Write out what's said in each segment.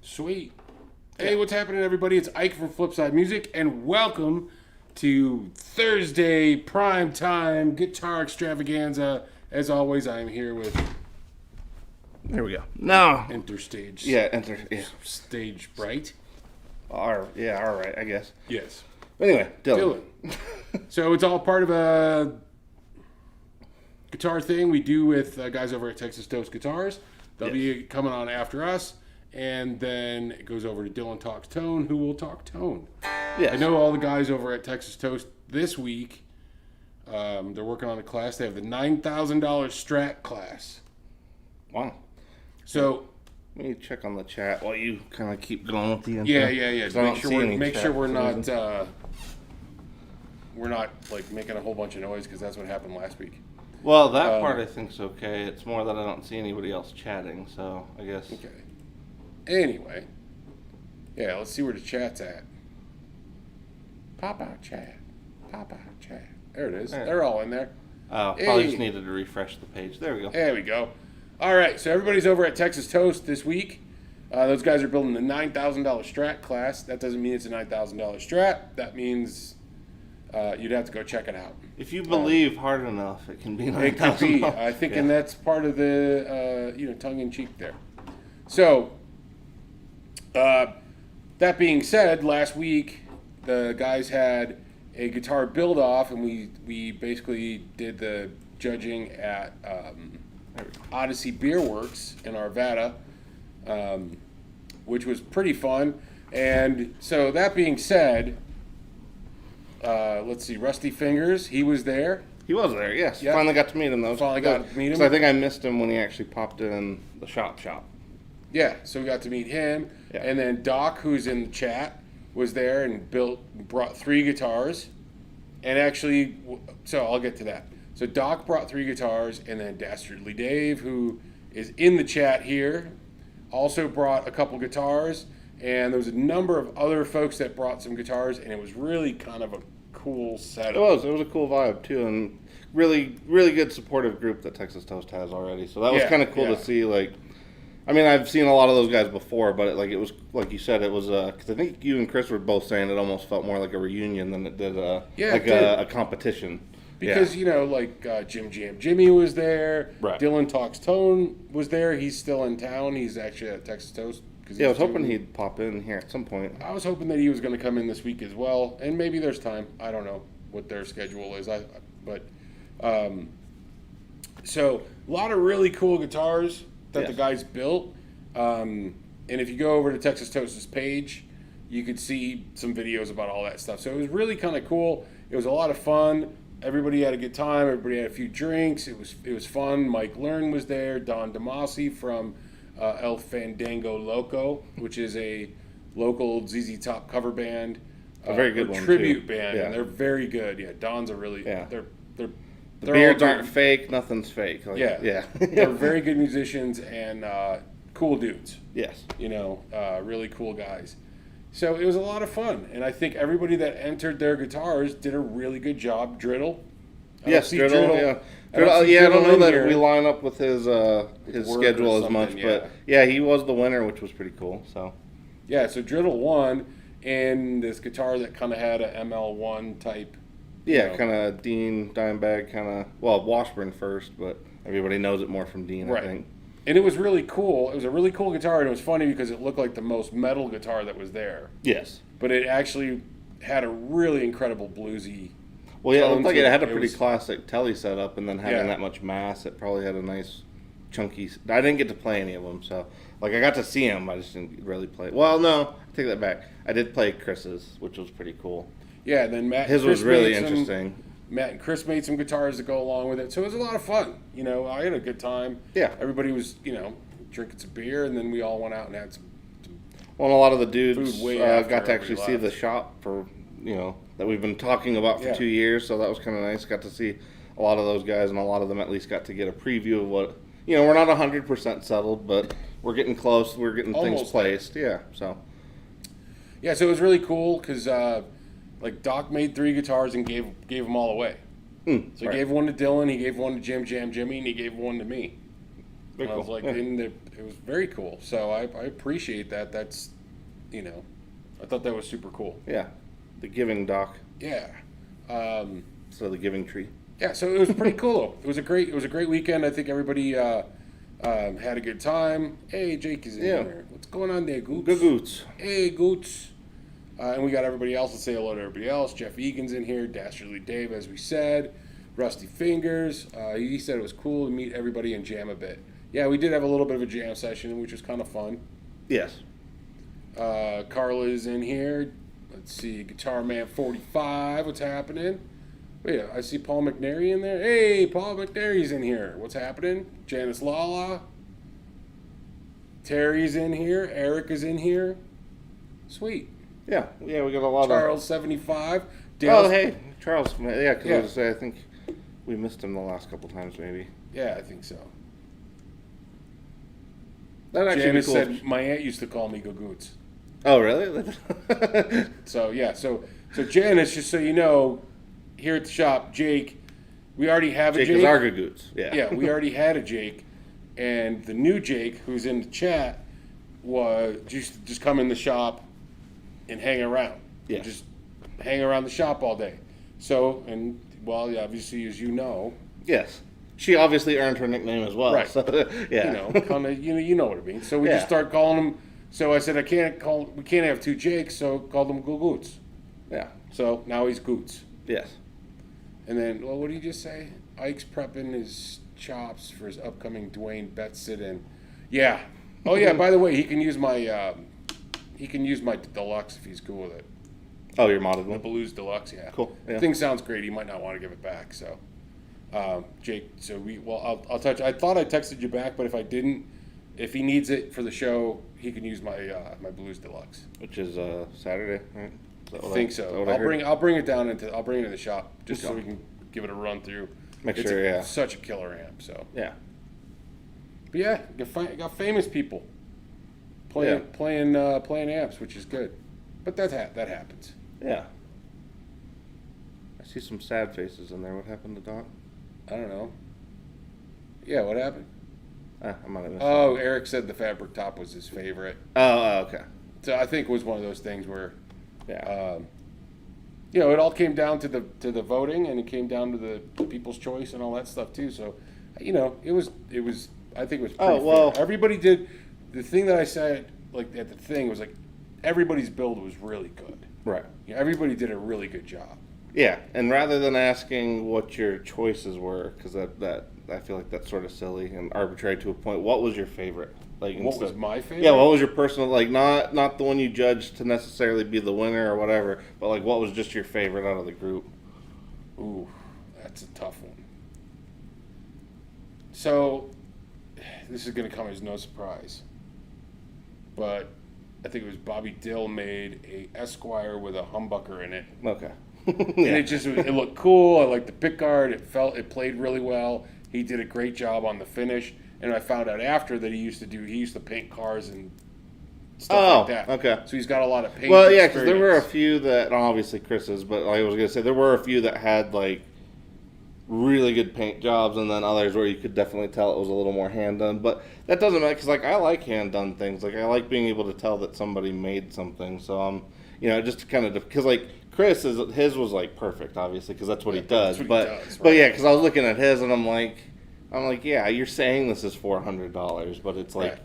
Sweet. Hey, what's happening, everybody? It's Ike from Flipside Music, and welcome to Thursday prime time guitar extravaganza. As always, I am here with There we go. No. Interstage. Stage Bright. All right, I guess. Yes. Anyway, Dylan. So it's all part of a guitar thing we do with guys over at Texas Toast Guitars. They'll be coming on after us. And then it goes over to Dylan Talks Tone, who will talk tone. Yes. I know all the guys over at Texas Toast this week. They're working on a class. They have the $9,000 Strat class. Wow. So let me check on the chat while you kind of keep going with the intro. Yeah. Make sure we're not like making a whole bunch of noise because that's what happened last week. Well, that part I think's okay. It's more that I don't see anybody else chatting, so I guess. Okay. Anyway, let's see where the chat's at. Pop out chat. There it is. Right. They're all in there. Probably just needed to refresh the page. There we go. There we go. All right, so everybody's over at Texas Toast this week. Those guys are building the $9,000 Strat class. That doesn't mean it's a $9,000 Strat. That means you'd have to go check it out. If you believe hard enough, it can be $9,000. It could be. I think, and that's part of the tongue-in-cheek there. So, that being said, last week the guys had a guitar build-off, and we basically did the judging at Odyssey Beer Works in Arvada, which was pretty fun. And so that being said, let's see, Rusty Fingers, he was there. He was there, yes. Yep. Finally got to meet him, though. Got to meet him. I think I missed him when he actually popped in the shop. Yeah, so we got to meet him. Yeah. And then Doc, who's in the chat, was there and brought 3 guitars. And actually, so I'll get to that. So Doc brought 3 guitars, and then Dastardly Dave, who is in the chat here, also brought a couple guitars. And there was a number of other folks that brought some guitars, and it was really kind of a cool setup. It was a cool vibe, too, and really, really good supportive group that Texas Toast has already. So that was kind of cool to see, like, I mean, I've seen a lot of those guys before, but it was, like you said, it was, because I think you and Chris were both saying it almost felt more like a reunion than it did, a competition. Because, Jim Jam Jimmy was there. Right. Dylan Talks Tone was there. He's still in town. He's actually at Texas Toast. Yeah, I was hoping he'd pop in here at some point. I was hoping that he was going to come in this week as well. And maybe there's time. I don't know what their schedule is. So, a lot of really cool guitars that the guys built. And if you go over to Texas Toast's page, you could see some videos about all that stuff. So it was really kind of cool. It was a lot of fun. Everybody had a good time. Everybody had a few drinks. It was fun. Mike Learn was there. Don DeMasi from El Fandango Loco, which is a local ZZ Top cover band. A very good one, tribute too. band. Yeah. And they're very good. Yeah, Don's a really... Yeah. The beards aren't fake. Nothing's fake. Yeah. They're very good musicians and cool dudes. Yes. Really cool guys. So it was a lot of fun. And I think everybody that entered their guitars did a really good job. Driddle. Yes, Driddle. I don't know that we line up with his schedule as much, but he was the winner, which was pretty cool. So so Driddle won in this guitar that kind of had a ML1 type. Kind of Dean Dimebag, Washburn first, but everybody knows it more from Dean, right. I think. And it was really cool. It was a really cool guitar, and it was funny because it looked like the most metal guitar that was there. Yes. But it actually had a really incredible bluesy. Well, yeah, it looked like it had a pretty classic telly setup, and then having that much mass, it probably had a nice chunky... I didn't get to play any of them, so... I got to see them, I just didn't really play... Well, no, I take that back. I did play Chris's, which was pretty cool. Yeah, and then His was really interesting. Matt and Chris made some guitars to go along with it, so it was a lot of fun. I had a good time. Yeah. Everybody was, drinking some beer, and then we all went out and had some well, and a lot of the dudes got to actually see left. the shop for, that we've been talking about for 2 years, so that was kind of nice. Got to see a lot of those guys, and a lot of them at least got to get a preview of what, we're not 100% settled, but we're getting close. We're getting things placed. Yeah, so. Yeah, so it was really cool because, Doc made 3 guitars and gave them all away. So he gave one to Dylan, he gave one to Jim Jam Jimmy, and he gave one to me. Very I was cool. like, Yeah. it was very cool. So I appreciate that. That's, I thought that was super cool. Yeah. The giving dock. Yeah. So the giving tree. Yeah, so it was pretty cool. It was a great weekend. I think everybody had a good time. Hey, Jake is in here. What's going on there, Goots? Good Goots. Hey, Goots. And we got everybody else. Let's say hello to everybody else. Jeff Egan's in here. Dastardly Dave, as we said. Rusty Fingers. He said it was cool to meet everybody and jam a bit. Yeah, we did have a little bit of a jam session, which was kind of fun. Yes. Carla's in here. Let's see, Guitar Man 45. What's happening? Wait, I see Paul McNary in there. Hey, Paul McNary's in here. What's happening? Janice Lala. Terry's in here. Eric is in here. Sweet. Yeah, we got a lot Charles 75. Oh, hey, Charles. Yeah, because Yeah. I was going to say, I think we missed him the last couple times, maybe. Yeah, I think so. That actually Janice be cool. said my aunt used to call me Gagoots. Oh, really? So yeah, so Janice, just so you know, here at the shop, Jake, we already have a Jake Jake. is our Goots. Yeah. Yeah, we already had a Jake, and the new Jake, who's in the chat, was just come in the shop and hang around. Yeah. Just hang around the shop all day. So, and well, obviously, as you know, Yes. She obviously earned her nickname as well. Right. So, yeah. kind of, you know what I mean. So we Yeah. just start calling them. So I said, we can't have two Jakes, so call them Goots. Yeah. So now he's Goots. Yes. And then, well, what did you just say? Ike's prepping his chops for his upcoming Dwayne Bet sit-in. Yeah. Oh yeah. By the way, he can use my deluxe if he's cool with it. Oh, your modded The one? Blues Deluxe. Yeah. Cool. Yeah. Thing sounds great. He might not want to give it back. So, Jake. So I'll touch. I thought I texted you back, but if I didn't, if he needs it for the show, he can use my my Blues Deluxe. Which is Saturday, right? I think so. I'll bring it down into the shop just so we can give it a run through. Make It's sure, yeah. such a killer amp. So, Yeah. but yeah, got famous people playing amps, which is good. But that happens. Yeah. I see some sad faces in there. What happened to Doc? I don't know. Yeah, what happened? I might have missed Oh, Eric said the fabric top was his favorite. okay. So I think it was one of those things where, Yeah. it all came down to the voting, and it came down to the people's choice and all that stuff too. So, it was. I think it was. Pretty well. fair. Everybody did. The thing that I said, like at the thing, was like everybody's build was really good. Right. Everybody did a really good job. Yeah, and rather than asking what your choices were, because that I feel like that's sort of silly and arbitrary to a point. What was your favorite? Like, What was my favorite? Yeah, what was your personal, like, not the one you judged to necessarily be the winner or whatever, but like what was just your favorite out of the group? Ooh, that's a tough one. So, this is going to come as no surprise, but I think it was Bobby Dill made a Esquire with a humbucker in it. Okay. And it looked cool. I liked the pickguard. It played really well. He did a great job on the finish. And I found out after that he used to paint cars and stuff like that. Okay. So he's got a lot of paint. Well, yeah, because there were a experience. few that, obviously Chris's, but like I was gonna say there were a few that had like really good paint jobs, and then others where you could definitely tell it was a little more hand done. But that doesn't matter because like I like hand done things. Like I like being able to tell that somebody made something. So just kind of because like Chris his was like perfect, obviously, because that's what he does. But yeah, because I was looking at his and I'm like, yeah, you're saying this is $400, but it's like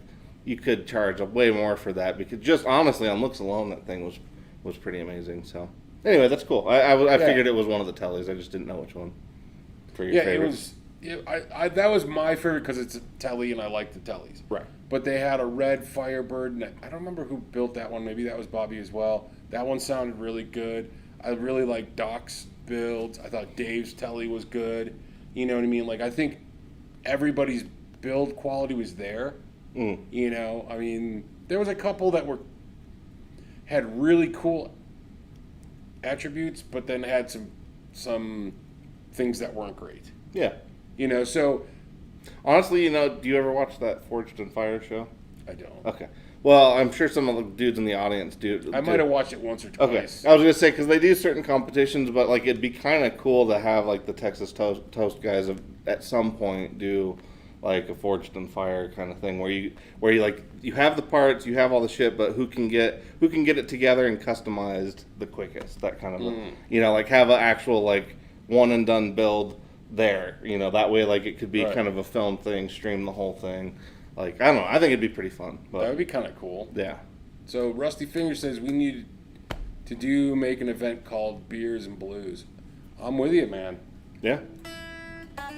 you could charge way more for that because just honestly on looks alone that thing was pretty amazing. So anyway, that's cool. I figured it was one of the tellies. I just didn't know which one. For your favorites. It was. That was my favorite because it's a telly and I like the tellies. Right. But they had a red Firebird, and I don't remember who built that one. Maybe that was Bobby as well. That one sounded really good. I really liked Doc's builds. I thought Dave's telly was good. You know what I mean? Like I think everybody's build quality was there. I mean, there was a couple that had really cool attributes, but then had some things that weren't great. Yeah. So honestly, do you ever watch that Forged in Fire show? I don't. Okay. Well, I'm sure some of the dudes in the audience do. I might have watched it once or twice. Okay. I was gonna say because they do certain competitions, but like it'd be kind of cool to have like the Texas Toast guys at some point do like a Forged in Fire kind of thing, where you like you have the parts, you have all the shit, but who can get it together and customized the quickest? That kind of like have an actual like one and done build there. That way like it could be kind of a film thing, stream the whole thing. Like I don't know, I think it'd be pretty fun. But, that would be kind of cool. Yeah. So Rusty Finger says we need to make an event called Beers and Blues. I'm with you, man. Yeah. I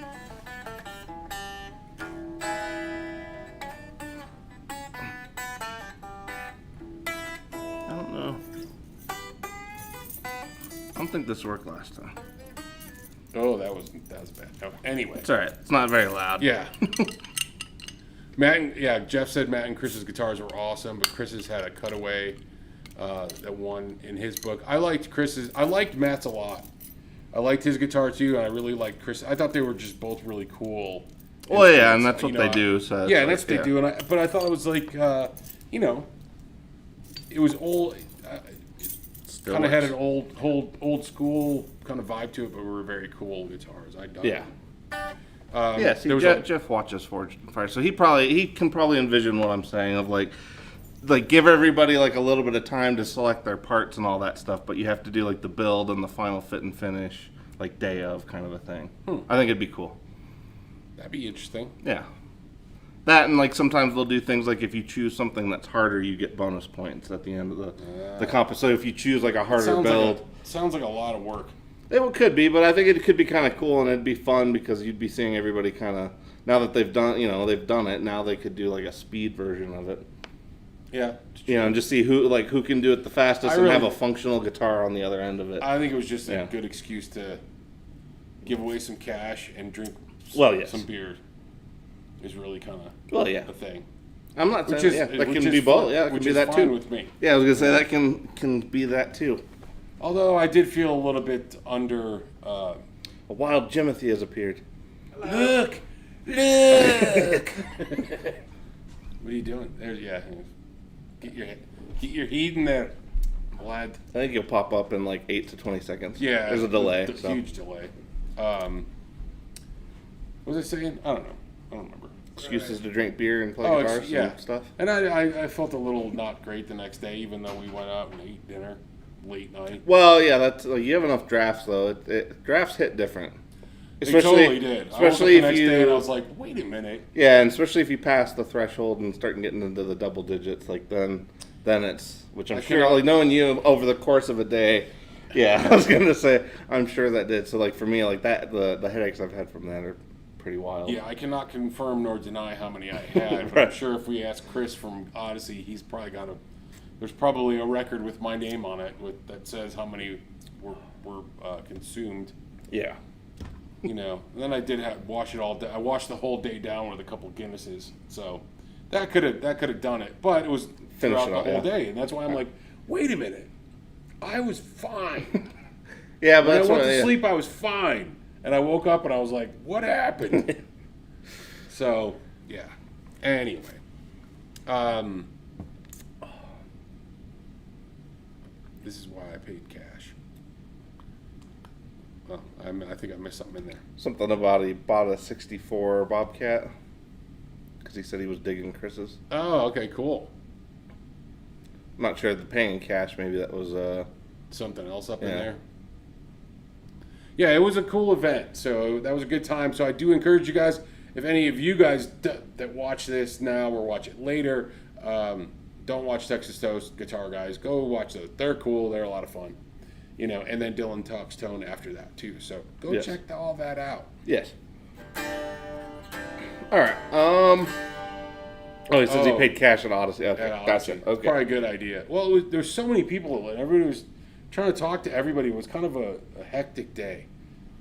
don't know. I don't think this worked last time. Oh, that was bad. No, anyway, It's all right. It's not very loud. yeah. Jeff said Matt and Chris's guitars were awesome, but Chris's had a cutaway that won in his book. I liked Matt's a lot. I liked his guitar too, and I really liked Chris. I thought they were just both really cool. Well, yeah, and that's what they do. So yeah, that's what they do. But I thought it was like, it was old. Kind of had an old school kind of vibe to it, but were very cool guitars. I dug Yeah. them. See, Jeff watches Forged in Fire, so he can probably envision what I'm saying of like give everybody like a little bit of time to select their parts and all that stuff, but you have to do like the build and the final fit and finish like day of kind of a thing. I think it'd be cool. That'd be interesting. Yeah. That and like sometimes they'll do things like if you choose something that's harder, you get bonus points at the end of the comp. So if you choose like a harder build, sounds like a lot of work. it could be, but I think it could be kind of cool and it'd be fun because you'd be seeing everybody kind of now that they've done it. Now they could do like a speed version of it. Yeah. And just see who can do it the fastest and have a functional guitar on the other end of it. I think it was just a good excuse to give away some cash and drink some beer. Is really kind of a thing. I'm not saying that can be both. Yeah, it can be that too. With me. Yeah, I was gonna say that can be that too. Although I did feel a little bit under. A wild Jimothy has appeared. Look. What are you doing? There's get your heat in there, lad. I think you'll pop up in like 8 to 20 seconds. Yeah, there's a delay. Huge delay. What was I saying? I don't know. I don't remember. Excuses to drink beer and play guitars and stuff. And I felt a little not great the next day, even though we went out and ate dinner late night. Well, yeah, that's you have enough drafts though. Drafts hit different. Especially, they totally did. Especially if you. Day and I was like, wait a minute. Yeah, and especially if you pass the threshold and start getting into the double digits, like then it's which I'm sure, like knowing you over the course of a day. Yeah, I was gonna say I'm sure that did. So like for me, like that the headaches I've had from that are pretty wild. Yeah, I cannot confirm nor deny how many I had, but I'm sure if we ask Chris from Odyssey, he's probably got there's probably a record with my name on it that says how many were consumed. Yeah. And then I did wash it all. I washed the whole day down with a couple of Guinnesses, so that could have done it. But it was throughout the whole day, and that's why I'm like, wait a minute, I was fine. Yeah, but when I went to sleep, I was fine. And I woke up and I was like, what happened? So, yeah. Anyway. This is why I paid cash. Oh, I think I missed something in there. Something about he bought a 64 Bobcat. Because he said he was digging Chris's. Oh, okay, cool. I'm not sure the paying cash, maybe that was... something else up in there. Yeah, it was a cool event, so that was a good time. So I do encourage you guys, if any of you guys that watch this now or watch it later, don't watch Texas Toast Guitar Guys. Go watch those. They're cool. They're a lot of fun. And then Dylan Talks Tone after that, too. So go check all that out. Yes. All right. Oh, he says he paid cash at Odyssey. Okay, gotcha. Okay. Probably a good idea. Well, there's so many people. Everybody was trying to talk to everybody. It was kind of a hectic day.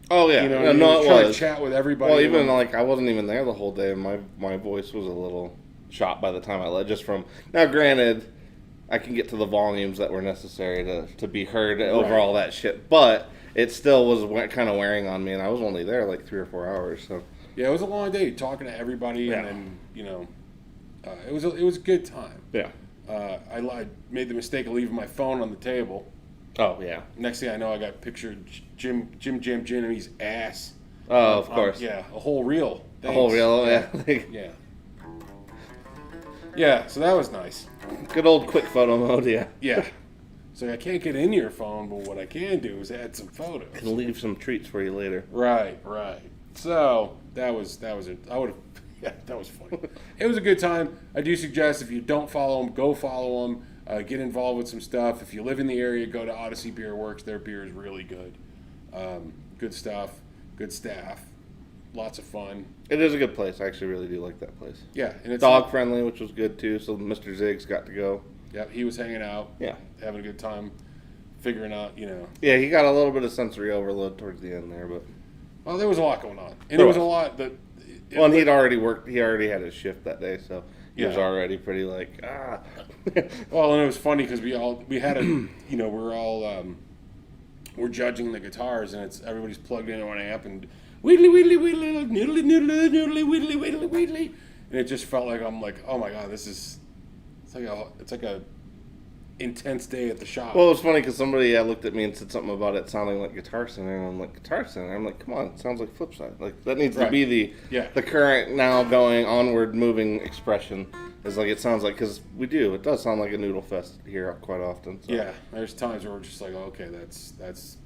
Oh yeah, it was. Trying to chat with everybody. Well, even like I wasn't even there the whole day, and my voice was a little shot by the time I left. Just from now, granted, I can get to the volumes that were necessary to be heard over all that shit, but it still was kind of wearing on me, and I was only there like 3 or 4 hours. So yeah, it was a long day talking to everybody, and then it was a good time. Yeah, I made the mistake of leaving my phone on the table. Oh yeah. Next thing I know, I got pictured Jim Jimmy's ass. Oh, of course. Yeah, a whole reel. Thanks. Oh, real? Yeah. Yeah. Yeah. Yeah, so that was nice. Good old quick photo mode, yeah. Yeah. So I can't get into your phone, but what I can do is add some photos. Can leave some treats for you later. Right. So that was it. I would have. Yeah, that was funny. It was a good time. I do suggest if you don't follow them, go follow them. Get involved with some stuff. If you live in the area, go to Odyssey Beer Works. Their beer is really good. Good stuff. Good staff. Lots of fun. It is a good place. I actually really do like that place. Yeah, and it's dog friendly, which was good too. So Mr. Ziggs got to go. Yeah, he was hanging out. Yeah, having a good time, figuring out, Yeah, he got a little bit of sensory overload towards the end there, but. Well, there was a lot going on, and there was a lot that. Well, and he'd already worked. He already had his shift that day, so he was Yeah. already pretty like ah. Well, and it was funny because we had a we're judging the guitars, and everybody's plugged into an amp and wheedly wheedly wheedly noodly noodly noodly wheedly wheedly wheedly, and it just felt like I'm like, oh my god, it's like a intense day at the shop. Well, it was funny because somebody looked at me and said something about it sounding like Guitar Center, and I'm like, Guitar Center? I'm like, come on, it sounds like Flipside. Like, that needs to be the current, now going, onward, moving expression. Is like, it sounds like, because we do, it does sound like a noodle fest here quite often. So. Yeah, there's times where we're just like, okay, that's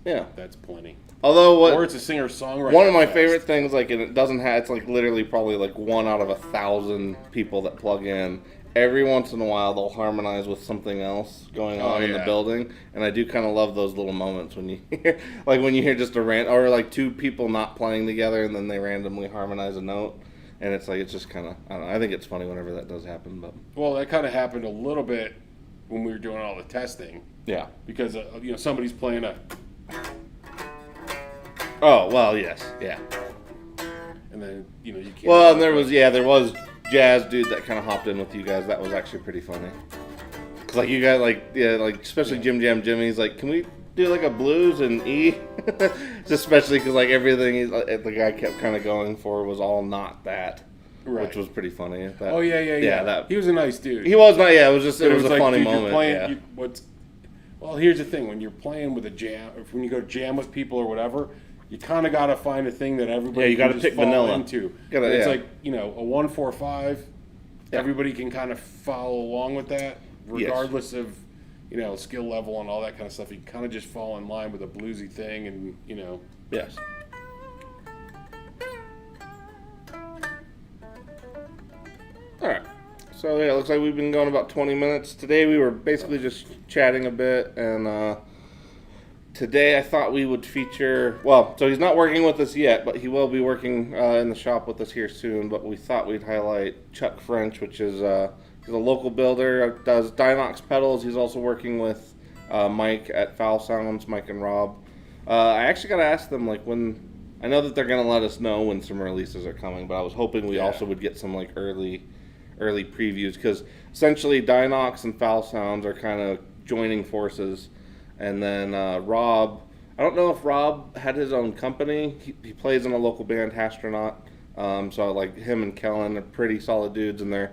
plenty. Although, or it's a singer-songwriter. One of my fest. favorite things, like, and it doesn't have, it's like literally probably like 1 out of 1,000 people that plug in. Every once in a while, they'll harmonize with something else going on in the building, and I do kind of love those little moments when you hear, like when you hear just or like 2 people not playing together, and then they randomly harmonize a note, and it's like it's just kind of I don't know. I think it's funny whenever that does happen, but that kind of happened a little bit when we were doing all the testing. Yeah, because somebody's playing a. Oh well, yes, yeah. And then you can't. Well, and there was jazz dude that kind of hopped in with you guys. That was actually pretty funny. Cause like you guys especially Jim Jam Jimmy's like, can we do like a blues and E? Just especially because like everything the guy kept kind of going for was all not that, which was pretty funny. Yeah. He was a nice dude. He was not. Yeah, it was just it was a like, funny dude, moment. Playing, well, here's the thing: when you're playing with a jam, or when you go jam with people or whatever. You kind of got to find a thing that everybody you got to pick vanilla into. It's like a 1-4-5. Yeah. Everybody can kind of follow along with that, regardless of skill level and all that kind of stuff. You kind of just fall in line with a bluesy thing, and Yes. All right. So it looks like we've been going about 20 minutes. Today we were basically just chatting a bit, and today I thought we would feature, so he's not working with us yet, but he will be working in the shop with us here soon, but we thought we'd highlight Chuck French, which is he's a local builder, does Dynox pedals. He's also working with Mike at Foul Sounds, Mike and Rob. I actually got to ask them, like, when, I know that they're going to let us know when some releases are coming, but I was hoping we also would get some, like, early previews, because essentially Dynox and Foul Sounds are kind of joining forces. And then Rob, I don't know if Rob had his own company. He plays in a local band, Hastronaut. So like him and Kellen are pretty solid dudes, and they're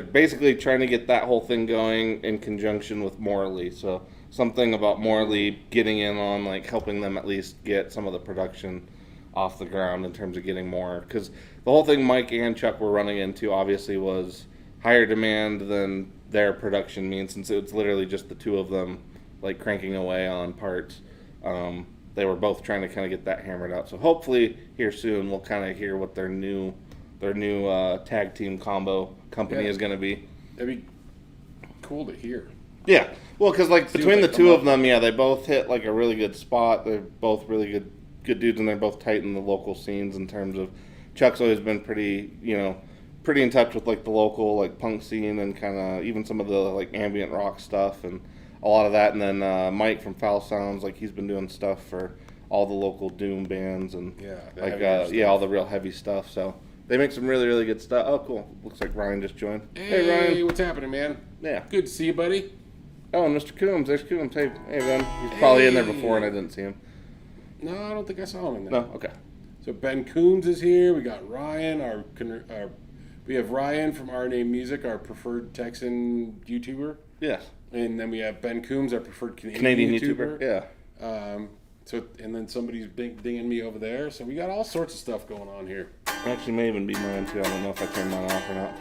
basically trying to get that whole thing going in conjunction with Morley. So something about Morley getting in on like helping them at least get some of the production off the ground in terms of getting more. Because the whole thing Mike and Chuck were running into obviously was higher demand than their production means, since it's literally just the 2 of them like cranking away on parts. They were both trying to kind of get that hammered out. So hopefully here soon we'll kind of hear what their new tag team combo company is going to be. That'd be cool to hear. Yeah, well, because like between the 2 of them, they both hit like a really good spot. They're both really good dudes, and they're both tight in the local scenes in terms of. Chuck's always been pretty in touch with like the local like punk scene and kind of even some of the like ambient rock stuff and a lot of that. And then Mike from Foul Sounds, like he's been doing stuff for all the local doom bands and all the real heavy stuff. So they make some really, really good stuff. Oh, cool. Looks like Ryan just joined. Hey Ryan. What's happening, man? Yeah. Good to see you, buddy. Oh, and Mr. Coombs. There's Coombs. Hey, Ben. He's probably in there before and I didn't see him. No, I don't think I saw him in there. No? Okay. So Ben Coombs is here. We got Ryan, we have Ryan from Our Name Music, our preferred Texan YouTuber. Yes. And then we have Ben Coombs, our preferred Canadian YouTuber. Yeah. And then somebody's dinging me over there. So we got all sorts of stuff going on here. Actually, may even be mine too. I don't know if I turned mine off or not.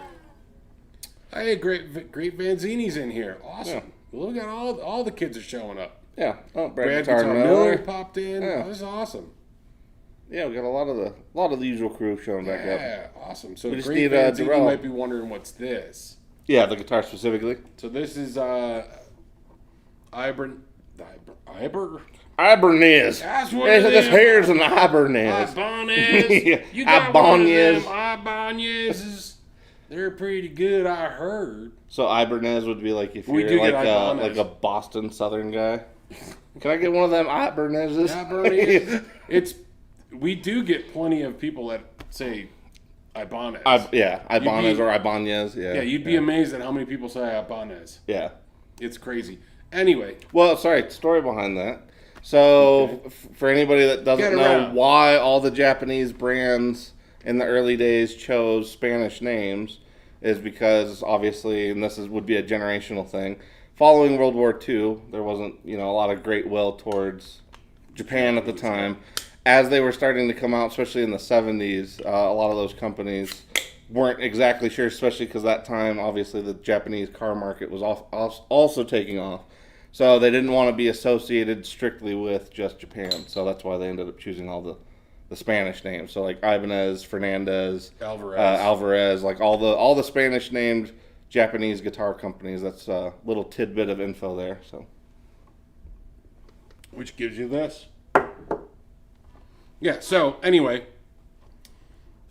Hey, great Vanzini's in here. Awesome. Yeah. Look at all the kids are showing up. Yeah. Oh, Brad Guitar Miller popped in. Yeah. Oh, this is awesome. Yeah, we got a lot of the usual crew showing back up. Yeah, awesome. So we just Great need Vanzini might be wondering what's this. Yeah, the guitar specifically. So this is Ibanez. That's what it is. This here's an Ibanez. Ibanez. You got one of them Ibanezes. They're pretty good, I heard. So Ibanez would be like if you're like a Boston Southern guy. Can I get one of them Ibanezes? Ibanez. We do get plenty of people that say Ibanez. Ibanez or Ibanez. Yeah. Yeah, you'd be amazed at how many people say Ibanez. Yeah. It's crazy. Anyway. Well, sorry, story behind that. So, for anybody that doesn't know why all the Japanese brands in the early days chose Spanish names, is because obviously, and would be a generational thing. Following World War II, there wasn't a lot of great will towards Japan at the time. As they were starting to come out, especially in the 70s, a lot of those companies weren't exactly sure, especially because that time, obviously, the Japanese car market was also taking off. So they didn't want to be associated strictly with just Japan. So that's why they ended up choosing all the Spanish names. So like Ibanez, Fernandez, Alvarez, like all the Spanish named Japanese guitar companies. That's a little tidbit of info there. So, which gives you this. Yeah. So anyway,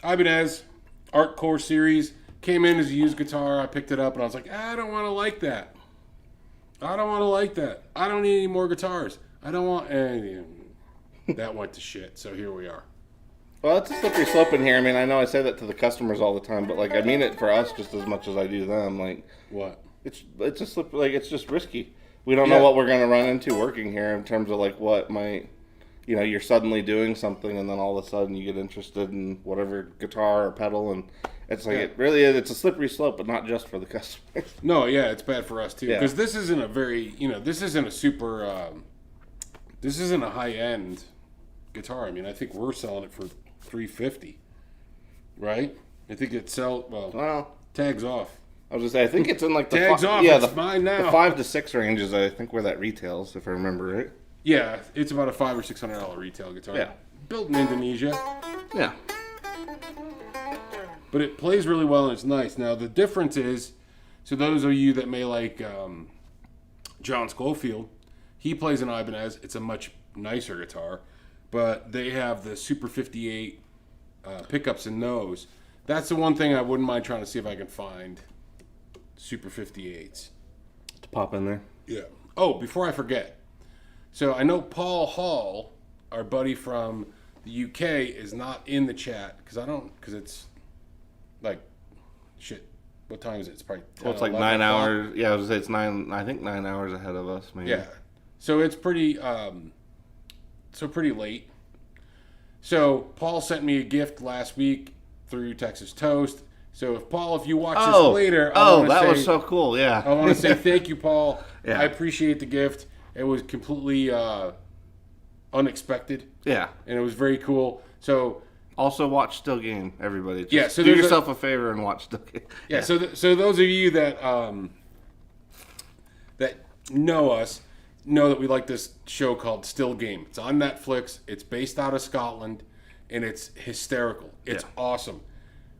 Ibanez Art Core series came in as a used guitar. I picked it up and I was like, I don't want to like that. I don't need any more guitars. I don't want anything. That went to shit. So here we are. Well, it's a slippery slope in here. I mean, I know I say that to the customers all the time, but like I mean it for us just as much as I do them. Like what? It's a slip. Like it's just risky. We don't know what we're gonna run into working here in terms of like what might. You're suddenly doing something, and then all of a sudden you get interested in whatever guitar or pedal, and it's like it really is. It's a slippery slope, but not just for the customers. No, yeah, it's bad for us too because this isn't a very, this isn't a super, this isn't a high end guitar. I mean, I think we're selling it for $350, right? I think it tags off. I was gonna say I think it's in like the tags off. Yeah, it's mine now. The 5 to 6 ranges. I think where that retails, if I remember right. Yeah, it's about a $500 or $600 retail guitar. Yeah. Built in Indonesia. Yeah. But it plays really well and it's nice. Now, the difference is, so those of you that may like John Schofield, he plays an Ibanez. It's a much nicer guitar. But they have the Super 58 pickups in those. That's the one thing I wouldn't mind trying to see if I can find Super 58s. To pop in there? Yeah. Oh, before I forget. So I know Paul Hall, our buddy from the UK, is not in the chat because it's like shit. What time is it? It's probably 10, it's like 9 hours. Yeah, I was gonna say it's 9. I think 9 hours ahead of us. Maybe. Yeah. So it's pretty pretty late. So Paul sent me a gift last week through Texas Toast. So if you watch this later, that was so cool. Yeah. I want to say thank you, Paul. Yeah. I appreciate the gift. It was completely unexpected. Yeah. And it was very cool. So also watch Still Game, everybody. So do yourself a favor and watch Still Game. Yeah. So those of you that that know us know that we like this show called Still Game. It's on Netflix. It's based out of Scotland, and it's hysterical. It's awesome.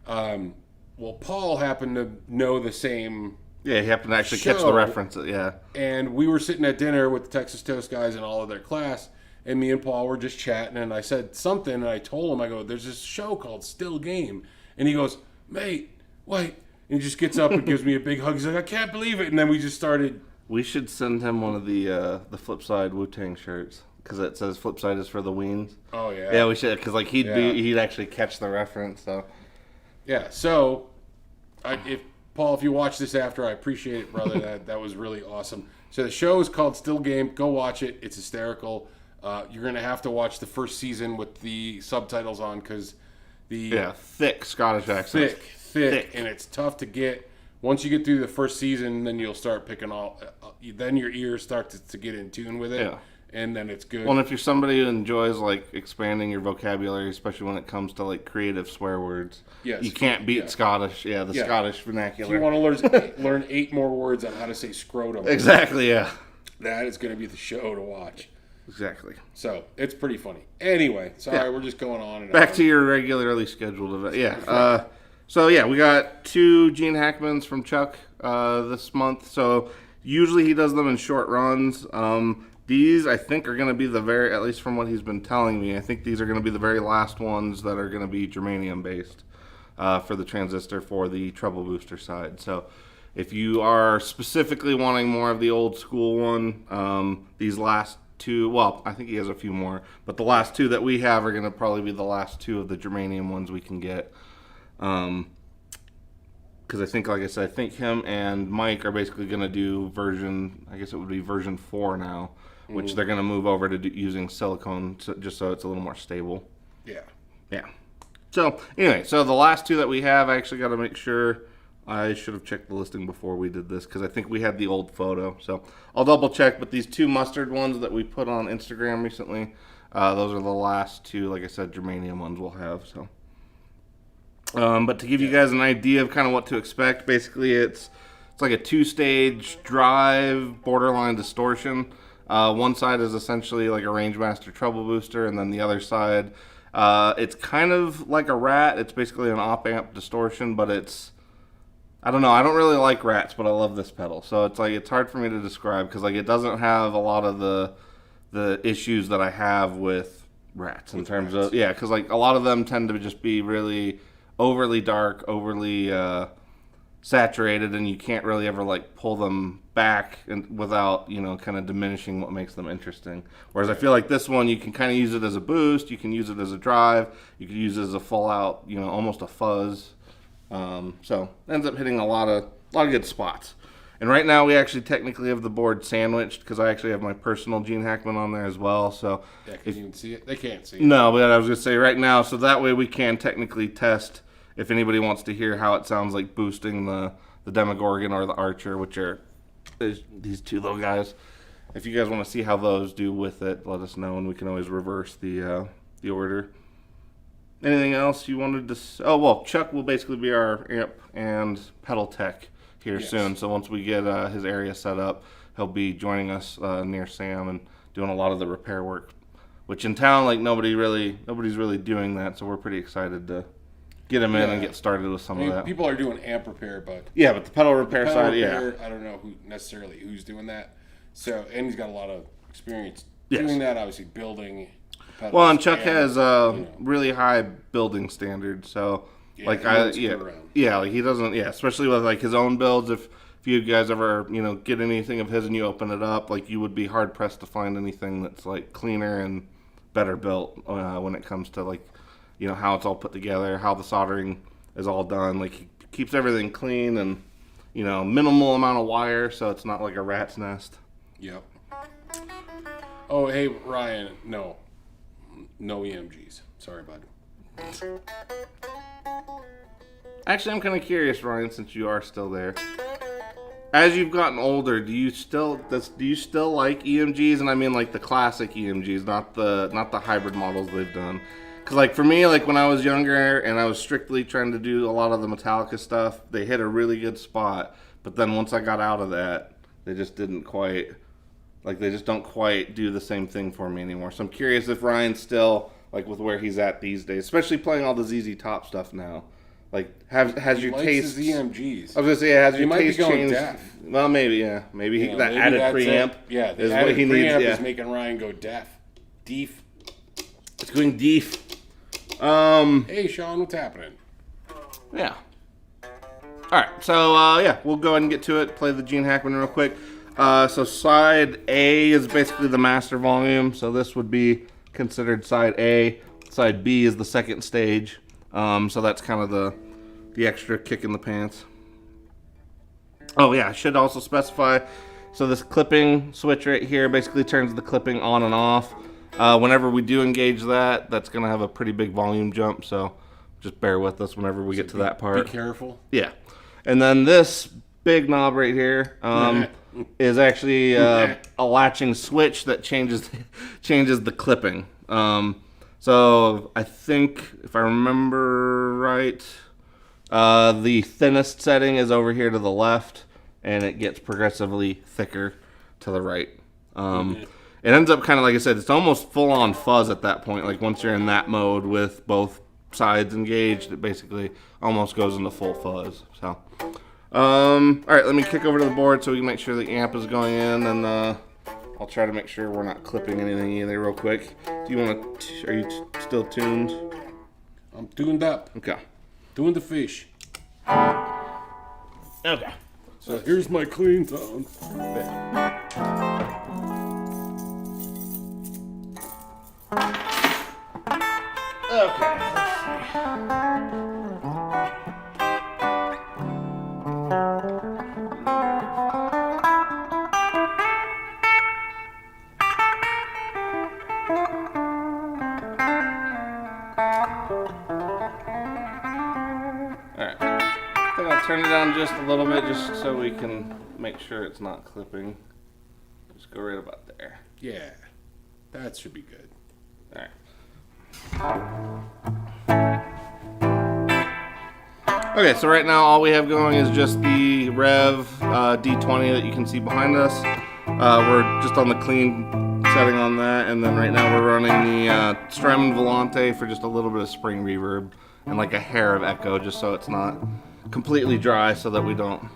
Well, Paul happened to know the same. Yeah, he happened to actually catch the reference. Yeah. And we were sitting at dinner with the Texas Toast guys and all of their class, and me and Paul were just chatting, and I said something, and I told him, I go, there's this show called Still Game. And he goes, mate, wait. And he just gets up and gives me a big hug. He's like, I can't believe it. And then we just started. We should send him one of the Flipside Wu-Tang shirts, because it says Flipside is for the Weens. Oh, yeah. Yeah, we should, because like he'd actually catch the reference. So. Yeah, so Paul, if you watch this after, I appreciate it, brother. That was really awesome. So the show is called Still Game. Go watch it. It's hysterical. You're going to have to watch the first season with the subtitles on because thick Scottish accent. Thick, and it's tough to get. Once you get through the first season, then you'll start picking all. Then your ears start to get in tune with it, and then it's good. Well, and if you're somebody who enjoys like expanding your vocabulary, especially when it comes to like creative swear words, you can't beat Scottish. Yeah, the Scottish vernacular. If you want to learn 8 more words on how to say scrotum. Exactly. Yeah. That is going to be the show to watch. Exactly. So it's pretty funny. Anyway, sorry, we're just going on and back on. to your regularly scheduled event. Yeah. So yeah, we got 2 Gene Hackmans from Chuck this month. So usually he does them in short runs. These I think are going to be at least from what he's been telling me, I think these are going to be the very last ones that are going to be germanium based for the transistor for the treble booster side. So if you are specifically wanting more of the old school one, these last 2, well, I think he has a few more, but the last 2 that we have are going to probably be the last 2 of the germanium ones we can get. Because I think, like I said, I think him and Mike are basically going to do version 4 now, which they're going to move over to using silicone just so it's a little more stable. Yeah. Yeah. So, anyway, so the last 2 that we have, I actually got to make sure. I should have checked the listing before we did this because I think we had the old photo. So I'll double check. But these 2 mustard ones that we put on Instagram recently, those are the last 2, like I said, germanium ones we'll have. So, but to give you guys an idea of kind of what to expect, basically it's like a 2-stage drive, borderline distortion. One side is essentially like a Rangemaster treble booster, and then the other side, it's kind of like a rat. It's basically an op-amp distortion, but it's, I don't know. I don't really like rats, but I love this pedal. So it's hard for me to describe because it doesn't have a lot of the issues that I have with rats in terms of because a lot of them tend to just be really overly dark, overly saturated, and you can't really ever pull them back without kind of diminishing what makes them interesting. Whereas I feel like this one, you can kind of use it as a boost, you can use it as a drive, you can use it as a full out, almost a fuzz. So it ends up hitting a lot of good spots. And right now we actually technically have the board sandwiched because I actually have my personal Gene Hackman on there as well. So can you even see it? They can't see it. No, but I was going to say right now, so that way we can technically test if anybody wants to hear how it sounds like boosting the Demogorgon or the Archer, which are these 2 little guys. If you guys want to see how those do with it, let us know and we can always reverse the order. Anything else you wanted to? Oh, well, Chuck will basically be our amp and pedal tech here soon. So once we get his area set up, he'll be joining us near Sam and doing a lot of the repair work. Which in town, nobody's really doing that. So we're pretty excited to get him in and get started with some of that. People are doing amp repair, but but the pedal repair side, I don't know who's doing that. So and he's got a lot of experience doing that. Obviously, building. Well, and Chuck has really high building standards, so he doesn't, especially with his own builds. If you guys ever get anything of his and you open it up, you would be hard pressed to find anything that's cleaner and better built when it comes to how it's all put together, how the soldering is all done. He keeps everything clean and minimal amount of wire, so it's not like a rat's nest. Yep. Oh, hey Ryan, no EMGs. Sorry, bud. Actually, I'm kind of curious, Ryan, since you are still there. As you've gotten older, do you still like EMGs? And I mean the classic EMGs, not the hybrid models they've done. Because for me, when I was younger and I was strictly trying to do a lot of the Metallica stuff, they hit a really good spot. But then once I got out of that, they just didn't quite. They just don't quite do the same thing for me anymore. So I'm curious if Ryan's still, with where he's at these days, especially playing all the ZZ Top stuff now. Has your taste... His EMGs. I was going to say, has your taste changed? Deaf. Well, maybe, yeah. Maybe that added preamp is what he needs. Preamp is making Ryan go deaf. Deef. It's going deef. Hey, Sean, what's happening? Yeah. All right, so, we'll go ahead and get to it. Play the Gene Hackman real quick. So side A is basically the master volume. So this would be considered side A. Side B is the second stage. So that's kind of the extra kick in the pants. Oh yeah, I should also specify. So this clipping switch right here basically turns the clipping on and off. Whenever we do engage that, that's going to have a pretty big volume jump. So just bear with us whenever we get to that part. Be careful. Yeah. And then this big knob right here. is actually a latching switch that changes the clipping. So I think, if I remember right, the thinnest setting is over here to the left, and it gets progressively thicker to the right. It ends up kind of, like I said, it's almost full-on fuzz at that point. Like once you're in that mode with both sides engaged, it basically almost goes into full fuzz. So, all right, let me kick over to the board so we can make sure the amp is going in, and I'll try to make sure we're not clipping anything either real quick. Do you want to, are you still tuned? I'm tuned up. Okay. Doing the fish. Okay. So here's my clean sound. Okay. Alright. I think I'll turn it down just a little bit just so we can make sure it's not clipping. Just go right about there. Yeah. That should be good. Alright. Okay, so right now all we have going is just the Rev D20 that you can see behind us. We're just on the clean setting on that, and then right now we're running the Strymon Volante for just a little bit of spring reverb and like a hair of echo, just so it's not completely dry, so that we don't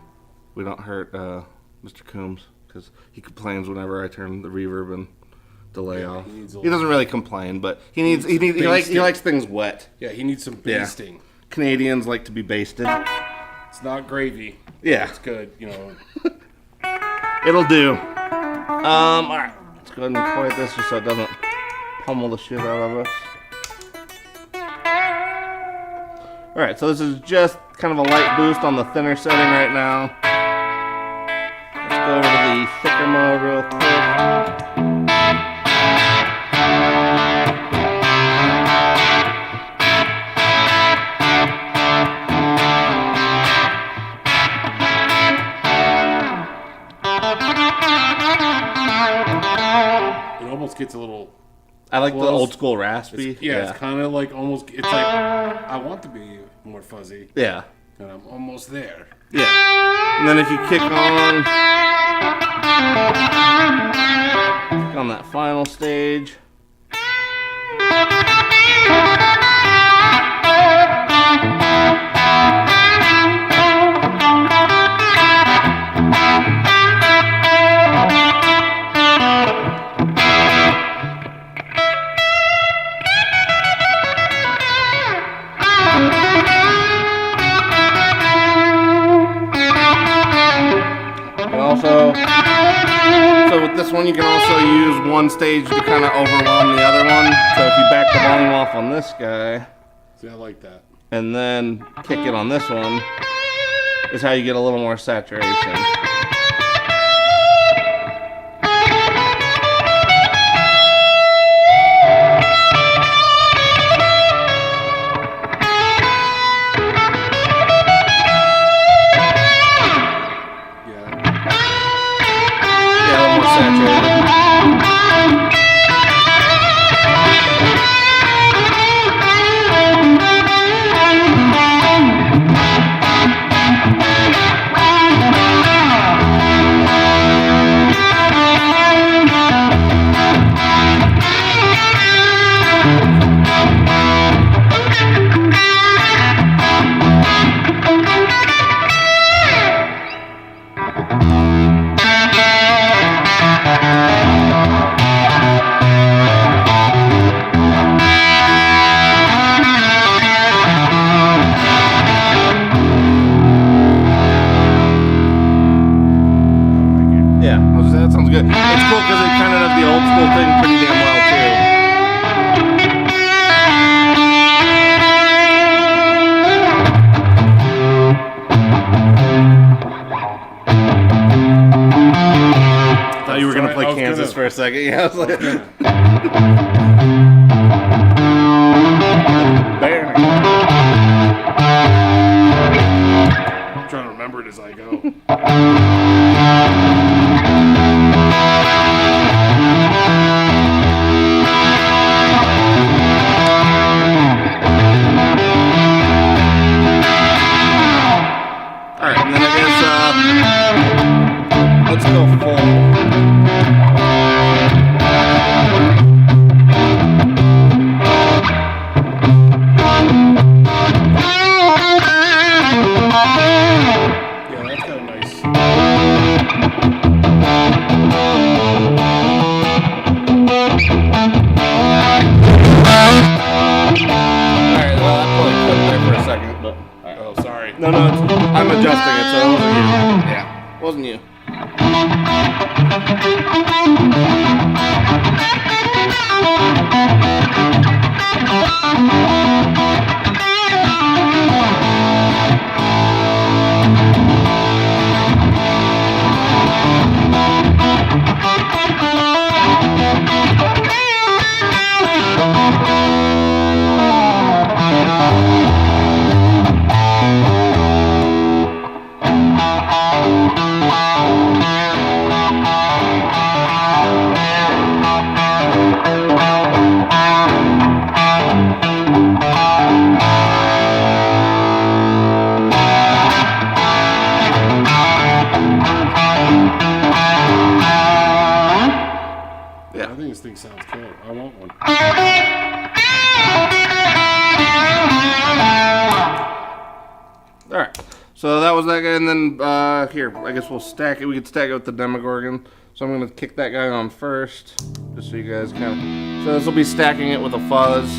hurt Mr. Coombs, because he complains whenever I turn the reverb and delay off. He doesn't really complain, but he likes things wet. Yeah, he needs some basting. Yeah. Canadians like to be basted. It's not gravy. Yeah. It's good, you know. It'll do. Alright. Let's go ahead and quiet this just so it doesn't pummel the shit out of us. Alright, so this is just kind of a light boost on the thinner setting right now. Let's go over to the thicker mode real quick. Gets a little. I like the old school raspy. It's kind of like almost. It's like I want to be more fuzzy. Yeah. And I'm almost there. Yeah. And then if you kick on that final stage. So with this one, you can also use one stage to kind of overwhelm the other one. So if you back the volume off on this guy, see, I like that, and then kick it on this one, is how you get a little more saturation. That sounds good. It's cool because it kind of does the old school thing pretty damn well too. I thought you were going to play Kansas for a second. Yeah, I was like... I'm trying to remember it as I go. Alright, and then I guess, let's go full. Yeah, that's kind of nice. Alright, well, that probably clipped there for a second, but... Oh, sorry. No, I'm adjusting it, so it wasn't you. Yeah, wasn't you. I think this thing sounds cool. I want one. Alright, so that was that guy, and then here, I guess we'll stack it. We could stack it with the Demogorgon. So I'm going to kick that guy on first, just so you guys kind of... So this will be stacking it with a fuzz.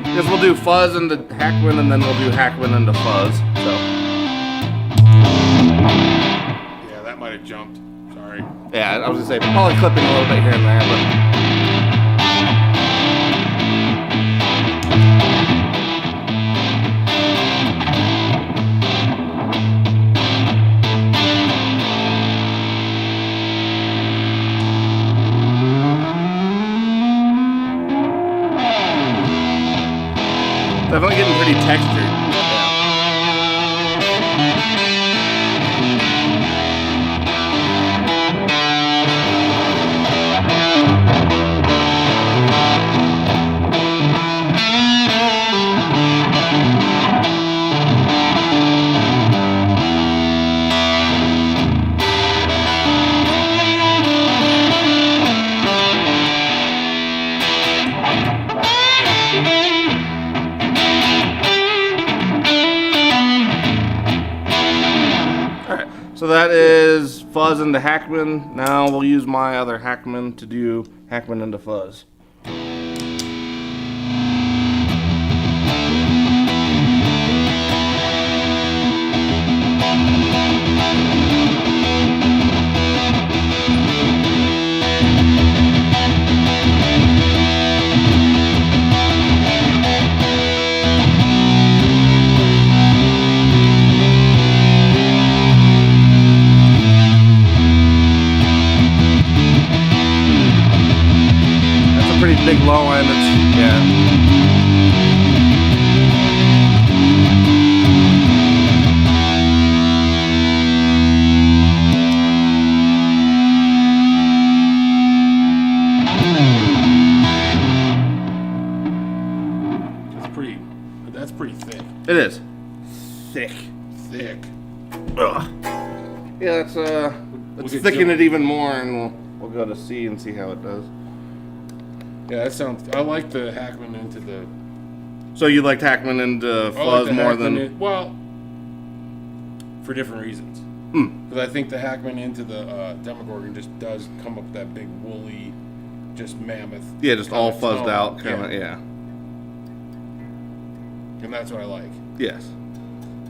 I guess we'll do fuzz into Hackman, and then we'll do Hackman into fuzz, so... Yeah, that might have jumped. Sorry. Yeah, I was gonna say, probably clipping a little bit here and there, but... Definitely getting pretty textured. So that is fuzz into Hackman. Now we'll use my other Hackman to do Hackman into fuzz. Big low end, yeah. That's pretty thick. It is. Thick. Ugh. Yeah, let's thicken it even more, and we'll go to C and see how it does. Yeah, that sounds. I like the Hackman into the. So you liked Hackman into fuzz more than? Well, for different reasons. Because I think the Hackman into the Demogorgon just does come up with that big woolly, just mammoth. Yeah, just all fuzzed out, kind of. Yeah. And that's what I like. Yes.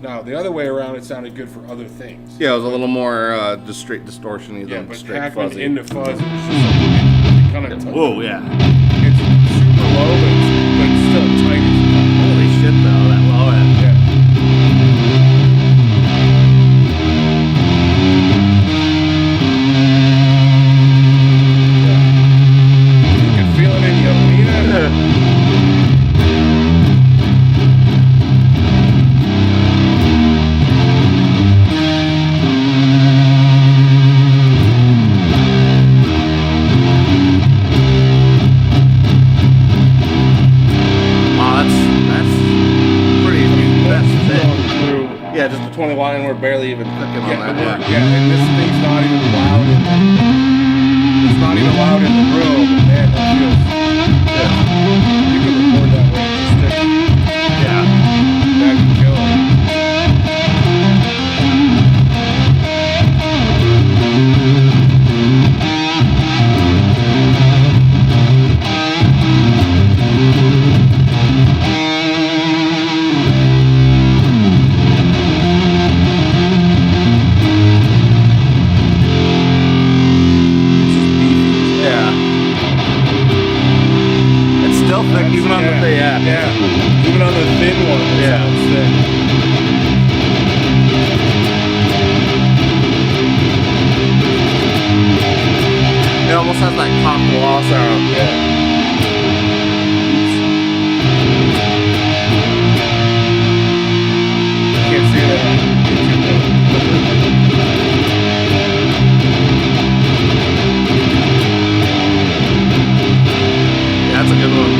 Now the other way around, it sounded good for other things. Yeah, it was a little more just straight distortion-y than straight Hackman fuzzy. into fuzz, it was just like, kind of. Whoa, yeah. It's super low, but it's still tight. Holy shit, though, that low end. Yeah. You can feel it in your arena. Yeah, just a 20 watt, and we're barely even cooking on that. And this thing's not even loud in the. It's not even loud in the room. Man, that feels. Yeah. You can record that way. Just Yeah. that can kill it. Even on the even on the thin one, it sounds thick. It almost has that cock wall sound. Yeah. Can't see that on YouTube though. Yeah, that's a good one.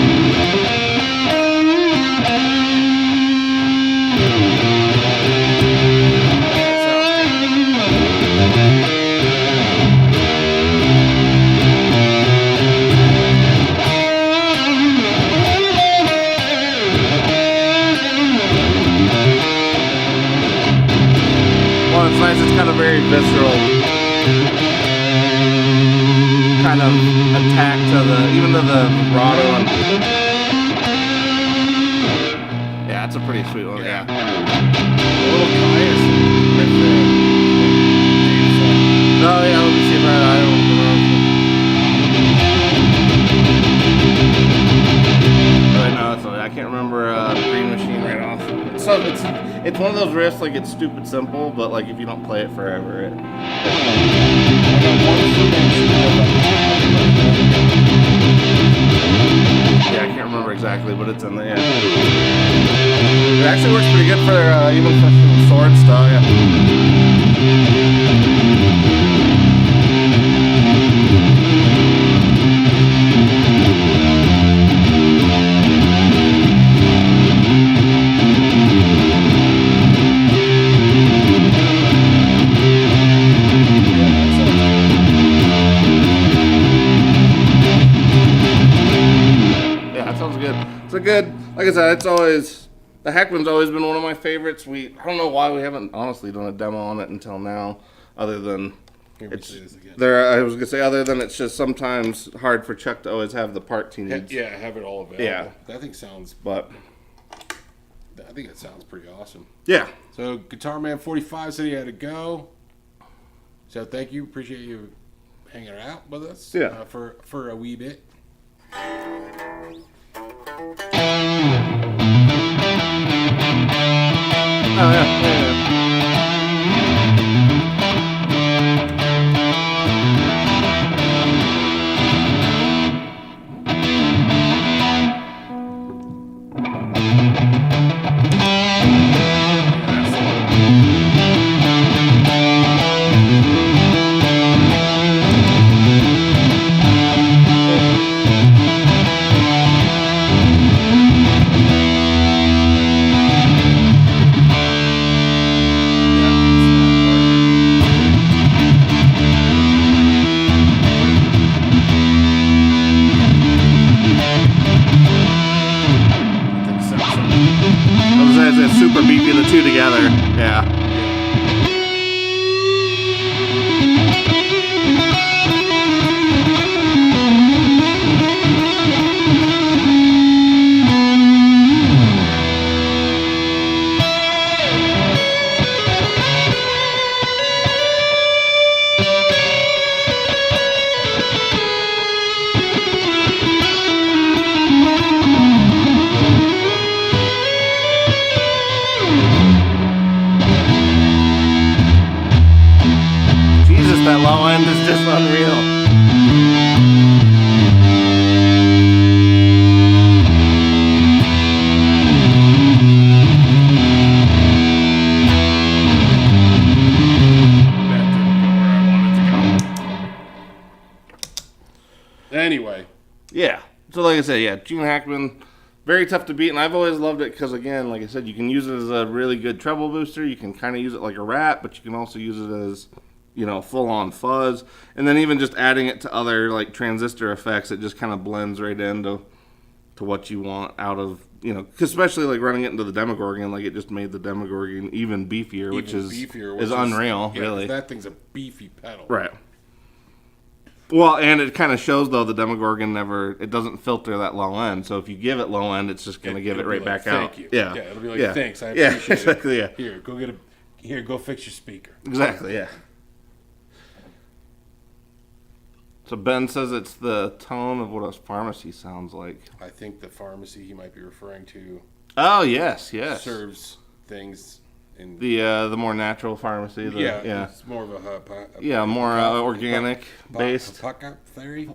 It's nice, it's kind of very visceral kind of attack to even to the vibrato. Yeah, it's a pretty sweet one, yeah. A little biased right there. Oh yeah, let me see if I don't know. I can't remember Green Machine right off. So it's one of those riffs, like it's stupid simple, but like if you don't play it forever, it. Yeah, I can't remember exactly, but it's in there. Yeah. It actually works pretty good for even for some sword stuff. Yeah. Good. Like I said, it's always the Hackman's always been one of my favorites. I don't know why we haven't honestly done a demo on it until now, other than it's there. I was gonna say other than it's just sometimes hard for Chuck to always have the parts he needs. Yeah, have it all available. Yeah, that thing sounds. But I think it sounds pretty awesome. Yeah. So Guitar Man 45 said he had to go. So thank you, appreciate you hanging out with us. Yeah. For a wee bit. Oh yeah. It's super beefy, the two together. Yeah. That low end is just unreal. Anyway. Yeah. So like I said, yeah, Gene Hackman, very tough to beat, and I've always loved it because, again, like I said, you can use it as a really good treble booster. You can kind of use it like a rat, but you can also use it as, full-on fuzz. And then even just adding it to other, like, transistor effects, it just kind of blends right into what you want out of, especially, like, running it into the Demogorgon, like, it just made the Demogorgon even beefier, which is unreal, really. That thing's a beefy pedal. Right. Well, and it kind of shows, though, the Demogorgon it doesn't filter that low end. So if you give it low end, it's just going to give it right back out. Thank you. Yeah. Yeah, it'll be like, thanks, I appreciate exactly, it. Yeah. Here, go fix your speaker. Exactly, yeah. So Ben says it's the tone of what a pharmacy sounds like. I think the pharmacy he might be referring to. Oh, yes. Serves things in the more natural pharmacy. It's more of a more organic based. Apothecary.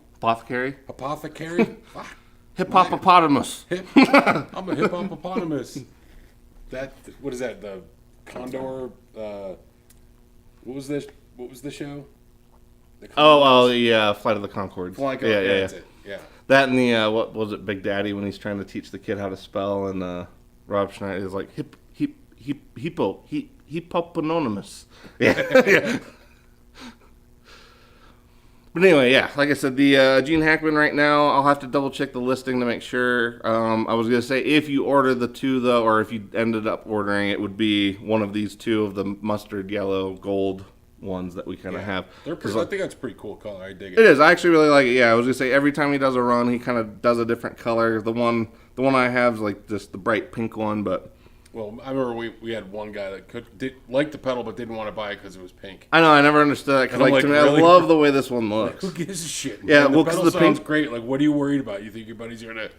Hippopotamus. I'm a hippopotamus. What is that? The Condor. What was this? What was the show? The Flight of the Conchords. That's it. Yeah. That and the what was it, Big Daddy, when he's trying to teach the kid how to spell, and Rob Schneider is like hippoponymous. Yeah. But anyway, like I said, the Gene Hackman right now, I'll have to double check the listing to make sure. I was gonna say if you order the two though, or if you ended up ordering, it would be one of these two of the mustard yellow gold ones that we kind of have. I think that's a pretty cool color. I dig it. It is. I actually really like it. Yeah, I was gonna say every time he does a run, he kind of does a different color. The one I have is like just the bright pink one, but. Well, I remember we had one guy that liked the pedal but didn't want to buy it because it was pink. I know. I never understood that because to me, really? I love the way this one looks. Who gives a shit? Yeah, the pedal sounds great. Like, what are you worried about? You think your buddies are gonna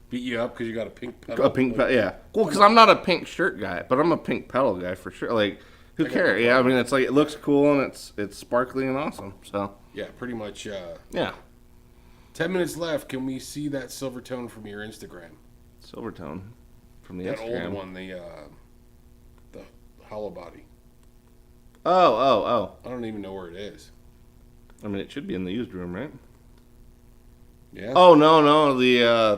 beat you up because you got a pink pedal? Yeah. Well, because I'm not a pink shirt guy, but I'm a pink pedal guy for sure. Like. Who cares? Yeah, I mean, it's like it looks cool and it's sparkly and awesome. So yeah, pretty much. 10 minutes left. Can we see that Silvertone from your Instagram? Silvertone from the Instagram. That old one, the hollow body. Oh. I don't even know where it is. I mean, it should be in the used room, right? Yeah. Oh no,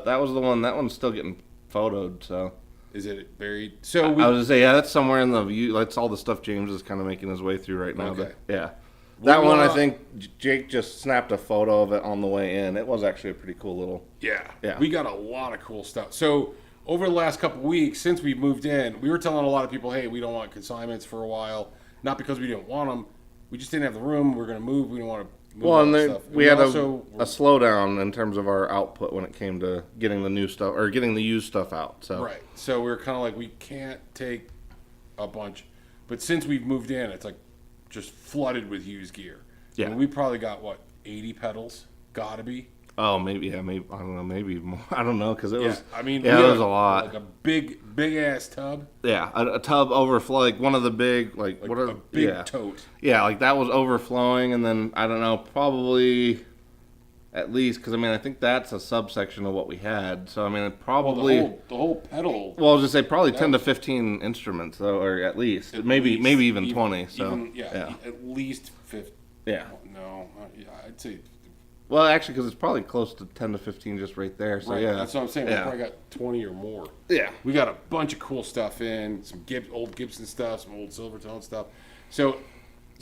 that was the one. That one's still getting photoed. So. Is it buried? So I was gonna say, that's somewhere in the view. That's all the stuff James is kind of making his way through right now. Okay. But, that one I think Jake just snapped a photo of it on the way in. It was actually a pretty cool little. Yeah. We got a lot of cool stuff. So over the last couple of weeks since we moved in, we were telling a lot of people, hey, we don't want consignments for a while. Not because we didn't want them. We just didn't have the room. We're going to move. We didn't want to. Well, and we had a slowdown in terms of our output when it came to getting the new stuff or getting the used stuff out. So right, so we were kind of like, we can't take a bunch, but since we've moved in, it's like just flooded with used gear. Yeah, I mean, we probably got 80 pedals, gotta be. Oh, maybe I don't know, maybe more. I don't know because it was. I mean, it was a lot. Like a big ass tub. Yeah, a tub overflow, like one of the big, like what are a big tote. Yeah, like that was overflowing, and then I don't know, probably at least because I mean I think that's a subsection of what we had. So I mean it probably the whole pedal. Well, I was just say probably 10 to 15 instruments though, or at least maybe even 20. So at least 50. Yeah. No, I'd say. Well, actually, because it's probably close to 10 to 15 just right there. So, yeah. That's what I'm saying. We probably got 20 or more. Yeah. We got a bunch of cool stuff in, some old Gibson stuff, some old Silvertone stuff. So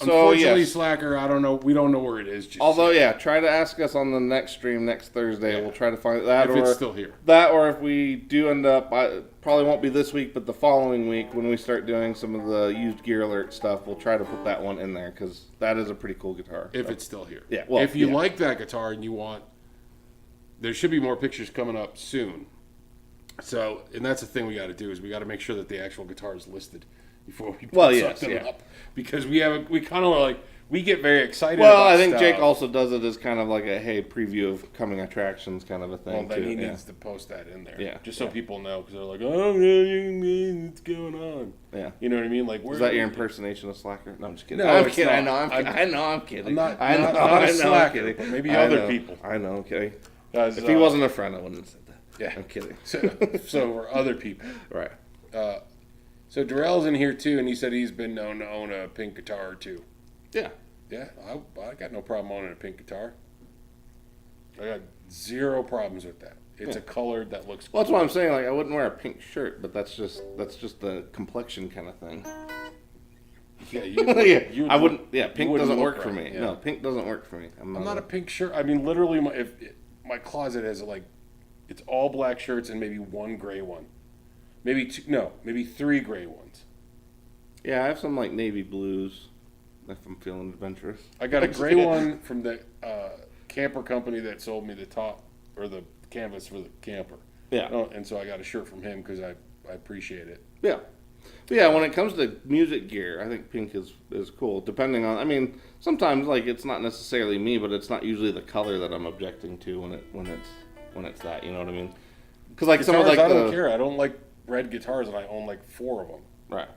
unfortunately, Slacker, I don't know. We don't know where it is. Although, try to ask us on the next stream next Thursday. We'll try to find that. If it's still here. That, or if we do end up, probably won't be this week, but the following week when we start doing some of the used gear alert stuff, we'll try to put that one in there because that is a pretty cool guitar. If it's still here. Yeah. Well, if you like that guitar and you want, there should be more pictures coming up soon. So, and that's the thing we got to do is we got to make sure that the actual guitar is listed before we put something up, because we kind of like we get very excited. Well, I think Jake also does it as kind of like a preview of coming attractions kind of a thing. Well, then he needs to post that in there, just so people know, because they're like, oh, what's going on? Yeah, you know what I mean. Like, is that your impersonation of Slacker? No, I'm just kidding. No, I'm kidding. I know I'm kidding. I'm not a Slacker, but maybe other people. I know. Okay. If he wasn't a friend, I wouldn't have said that. Yeah, I'm kidding. So we're other people, right? So Darrell's in here too, and he said he's been known to own a pink guitar or two. Yeah. Yeah, I got no problem owning a pink guitar. I got zero problems with that. It's a color that looks Well, that's what I'm saying. Like, I wouldn't wear a pink shirt, but that's just the complexion kind of thing. Yeah, I wouldn't. Yeah, pink doesn't work for right, me. yeah. No, pink doesn't work for me. I'm not a pink shirt. I mean, literally, my closet has like, it's all black shirts and maybe one gray one, maybe two. No, maybe three gray ones. Yeah, I have some like navy blues. If I'm feeling adventurous, I got a gray one from the camper company that sold me the top or the canvas for the camper. Yeah. Oh, and so I got a shirt from him because I appreciate it. Yeah. But yeah, when it comes to music gear, I think pink is cool. Depending on, I mean, sometimes like it's not necessarily me, but it's not usually the color that I'm objecting to when it's that. You know what I mean? Because like Guitars, some of like I don't care. I don't like red guitars, and I own like 4 of them. Right.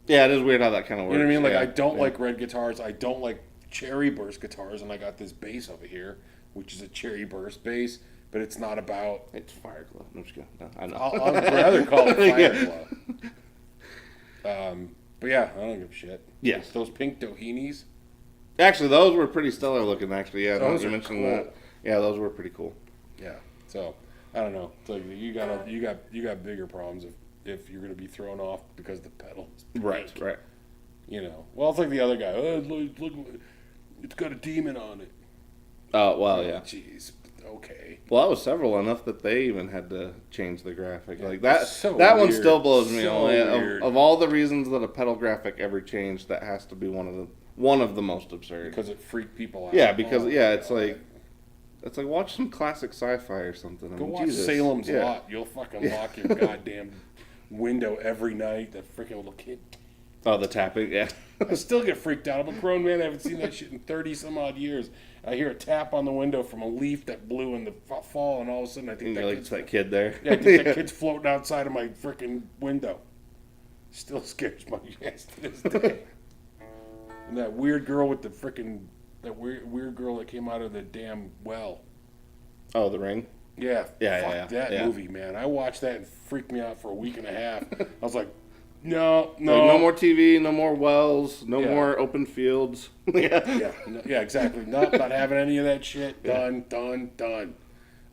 Yeah, it is weird how that kind of works. You know what I mean? Like yeah. I don't like red guitars. I don't like cherry burst guitars, and I got this bass over here, which is a cherry burst bass. But it's not about. It's Fireglow. I'm just kidding. No, I know. I'd rather call it Fireglow. But yeah, I don't give a shit. Yes. Those pink Dohenis. Actually, those were pretty stellar looking. Actually, yeah. Those you are mentioned cool. that. Yeah, those were pretty cool. Yeah. So I don't know. It's like you got bigger problems if you're gonna be thrown off because the pedal is pink. Right. You know. Well, it's like the other guy. Oh, look, it's got a demon on it. Oh well, yeah. Jeez. Okay. Well, that was several enough that they even had to change the graphic. Yeah, Like that. so that one weird. still blows me So away. weird. Of all the reasons that a pedal graphic ever changed, that has to be one of the most absurd. Because it freaked people out. Yeah, because Oh, it's God. like watch some classic sci-fi or something. I Go mean, watch Jesus. Salem's Yeah. Lot. You'll fucking lock your goddamn window every night. That freaking little kid. Oh, the tapping. Yeah. I still get freaked out. I'm a grown man. I haven't seen that shit in 30 some odd years. I hear a tap on the window from a leaf that blew in the fall, and all of a sudden I think Like it's that kid there. yeah, I think that kid's floating outside of my freaking window. Still scares my ass to this day. And that weird girl with the freaking weird girl that came out of the damn well. Oh, The Ring. Yeah, Fuck that yeah. movie, man. I watched that and freaked me out for a week and a half. I was like, no. Like, no more TV, no more wells, no Yeah. more open fields. Yeah, exactly. Nope, not having any of that shit. Done.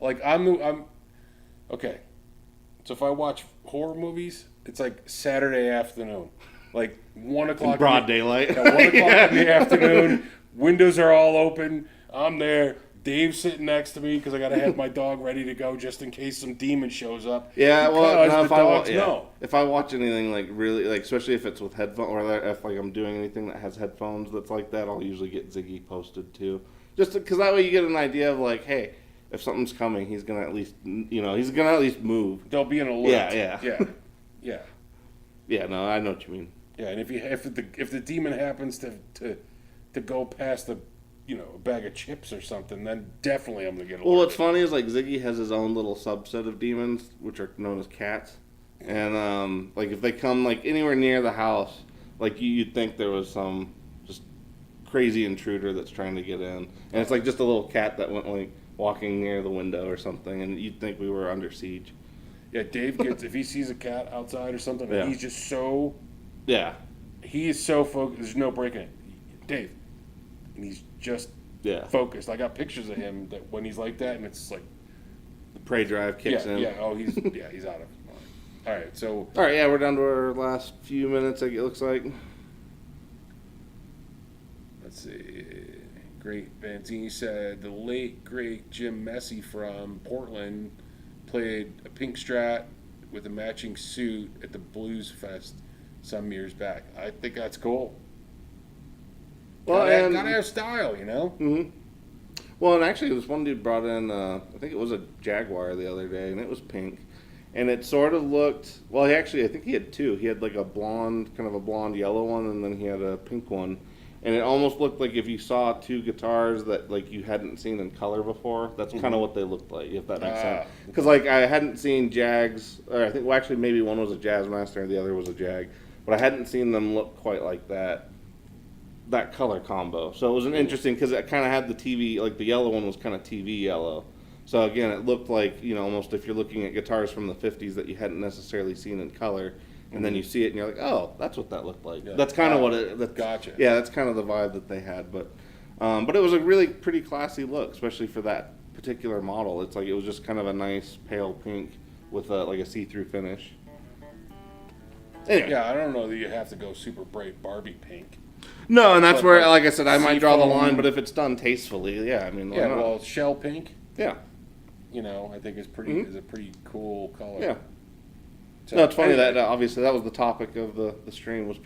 Like I'm okay. So if I watch horror movies, it's like Saturday afternoon, like 1 o'clock. Broad daylight. Yeah, 1 o'clock in the afternoon. Windows are all open. I'm there. Dave's sitting next to me because I got to have my dog ready to go just in case some demon shows up. Yeah, well, Because no, the dogs know. if I watch anything like really, like especially if it's with headphones, or if like I'm doing anything that has headphones that's like that, I'll usually get Ziggy posted too, just because that way you get an idea of like, hey, if something's coming, he's gonna at least, he's gonna at least move. There'll be an alert. Yeah. Yeah, no, I know what you mean. Yeah, and if the demon happens to go past a bag of chips or something, then definitely I'm gonna get alerted. Well, what's funny is like Ziggy has his own little subset of demons, which are known as cats, and like if they come like anywhere near the house, like you'd think there was some just crazy intruder that's trying to get in, and it's like just a little cat that went like walking near the window or something, and you'd think we were under siege. Yeah, Dave gets if he sees a cat outside or something, Yeah. he's just so Yeah. he is so focused. There's no breaking it, Dave, and he's just focused. I got pictures of him that when he's like that, and it's like The prey drive kicks in. yeah. Oh, he's out of his mind. All right, so All right, yeah, we're down to our last few minutes. It looks like. let's see. Great Benzini said the late great Jim Messy from Portland played a pink Strat with a matching suit at the Blues Fest some years back. I think that's cool. Well, Gotta have style, Mm-hmm. Well, and actually, this one dude brought in, I think it was a Jaguar the other day, and it was pink. And it sort of looked, well, I think he had two. He had like a blonde yellow one, and then he had a pink one. And it almost looked like if you saw two guitars that like you hadn't seen in color before, that's kind of what they looked like, if that makes sense. Because like I hadn't seen Jags, or I think, well, actually maybe one was a Jazzmaster and the other was a Jag, but I hadn't seen them look quite like that color combo. So it was an interesting, because it kind of had the TV, like the yellow one was kind of TV yellow. So again, it looked like, almost if you're looking at guitars from the 50s that you hadn't necessarily seen in color, and then you see it and you're like, oh, that's what that looked like. Yeah. That's kind of what it. Gotcha. Yeah, that's kind of the vibe that they had. But it was a really pretty classy look, especially for that particular model. It's like it was just kind of a nice pale pink with like a see-through finish. Anyway. Yeah, I don't know that you have to go super bright Barbie pink. No, and that's But, where, like I said, I might draw the seafoam- line, but if it's done tastefully, yeah, I mean, why Yeah, not? well, shell pink, Yeah. you know, I think is a pretty cool color. Yeah. So, No, it's funny anyway, that obviously that was the topic of the stream was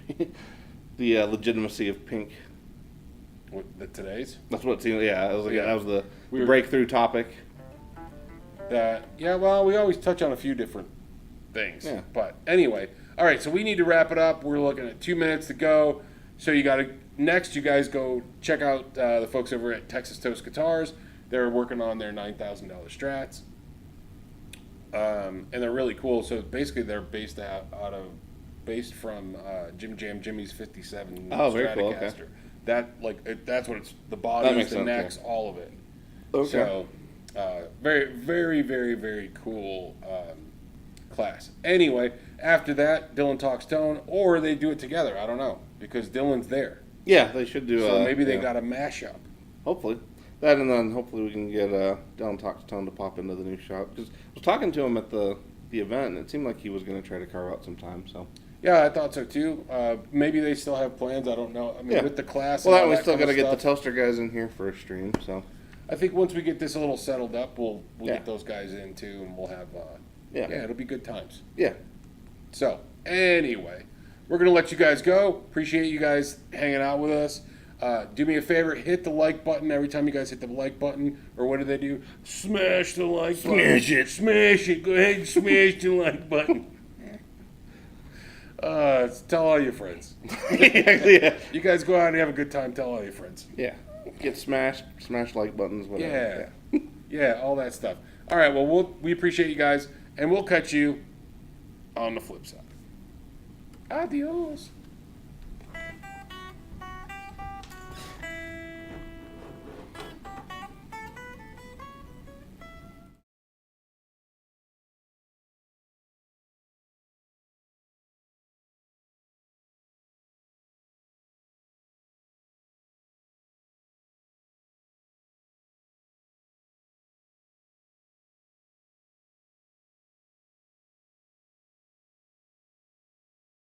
the legitimacy of pink. today's. That's what it seemed. Yeah, it was like, Yeah. that was the We were- breakthrough topic. Yeah, well, we always touch on a few different things. Yeah. But anyway, all right, so we need to wrap it up. We're looking at 2 minutes to go. So you guys go check out the folks over at Texas Toast Guitars. They're working on their $9,000 Strats. And they're really cool. So basically they're based from Jim Jam Jimmy's 57 Oh, very cool, okay. Stratocaster. That's what it's, the That bodies, makes the sense, necks, yeah. all of it. Okay. So, very, very, very, very cool class. Anyway, after that, Dylan talks tone, or they do it together. I don't know, because Dylan's there. Yeah, they should do. So maybe they yeah. got a mashup. Hopefully. That, and then hopefully we can get Dylan Talks Tone to pop into the new shop. Because I was talking to him at the event, and it seemed like he was going to try to carve out some time. So. Yeah, I thought so too. Maybe they still have plans. I don't know. I mean, Yeah. with the class. Well, and that all we that still kind got to of get the stuff, toaster guys in here for a stream. So. I think once we get this a little settled up, we'll Yeah. get those guys in too, and we'll have. Yeah. Yeah, it'll be good times. Yeah. So, anyway, we're going to let you guys go. Appreciate you guys hanging out with us. Do me a favor, hit the like button every time you guys hit the like button. Or what do they do? Smash the like button. Smash it. Smash it. Go ahead and smash the like button. Tell all your friends. Yeah. You guys go out and have a good time. Tell all your friends. Yeah. Get smashed, smash like buttons, whatever. Yeah. Yeah, all that stuff. All right, well, we appreciate you guys, and we'll catch you on the flip side. Adios.